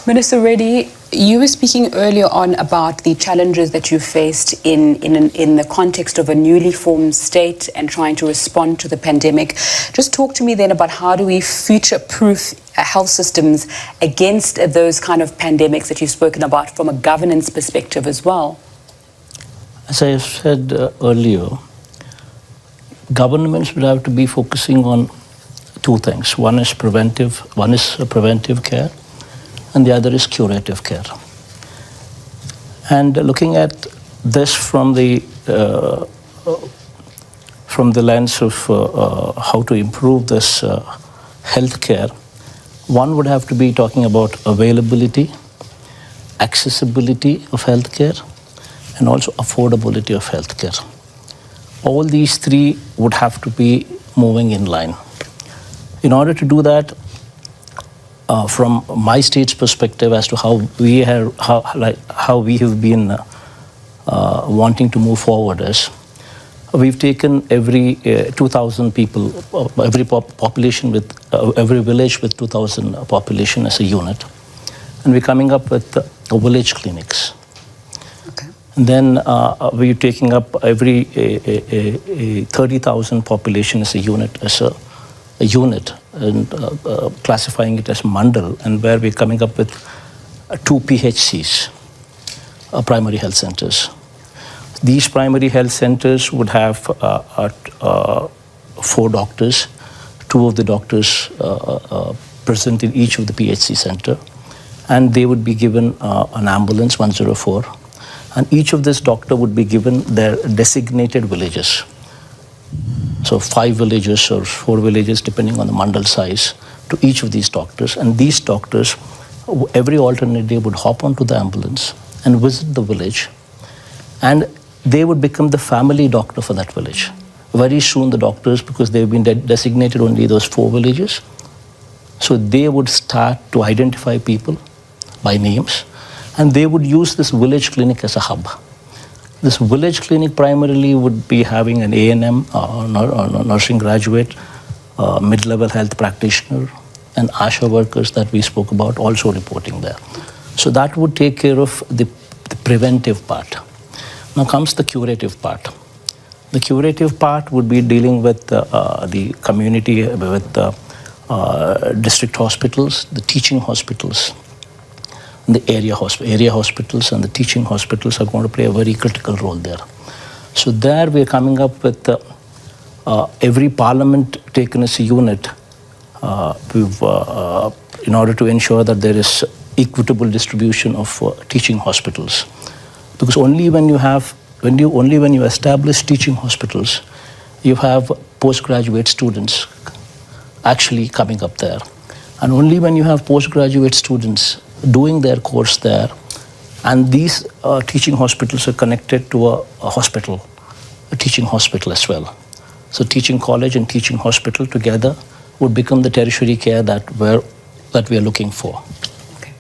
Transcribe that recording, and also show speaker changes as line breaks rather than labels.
Minister Reddy, you were speaking earlier on about the challenges that you faced in the context of a newly formed state and trying to respond to the pandemic. Just talk to me then about how do we future-proof health systems against those kind of pandemics that you've spoken about from a governance perspective as well.
As I said earlier, governments will have to be focusing on two things. One is preventive care, and the other is curative care. And looking at this from the lens of how to improve this healthcare, one would have to be talking about availability, accessibility of healthcare, and also affordability of healthcare. All these three would have to be moving in line. In order to do that, from my state's perspective as to how we have been wanting to move forward is, we've taken every 2,000 people, every population with every village with 2,000 population as a unit, and we're coming up with village clinics.
Okay.
And then we're taking up every 30,000 population as a unit and classifying it as mandal, and where we're coming up with 2 PHCs, primary health centers. These primary health centers would have 4 doctors, 2 of the doctors present in each of the PHC center, and they would be given an ambulance 104, and each of this doctor would be given their designated villages. So 5 villages or 4 villages, depending on the mandal size, to each of these doctors. And these doctors, every alternate day, would hop onto the ambulance and visit the village. And they would become the family doctor for that village. Very soon the doctors, because they've been designated only those 4 villages, so they would start to identify people by names, and they would use this village clinic as a hub. This village clinic primarily would be having an A&M, nursing graduate, mid-level health practitioner, and ASHA workers that we spoke about also reporting there. So that would take care of the preventive part. Now comes the curative part. The curative part would be dealing with the community, with district hospitals, the teaching hospitals. The area hospitals and the teaching hospitals are going to play a very critical role there. So there we are coming up with every parliament taken as a unit in order to ensure that there is equitable distribution of teaching hospitals. Because only when you establish teaching hospitals, you have postgraduate students actually coming up there. And only when you have postgraduate students doing their course there, and these teaching hospitals are connected to a hospital, a teaching hospital as well. So teaching college and teaching hospital together would become the tertiary care that we are looking for.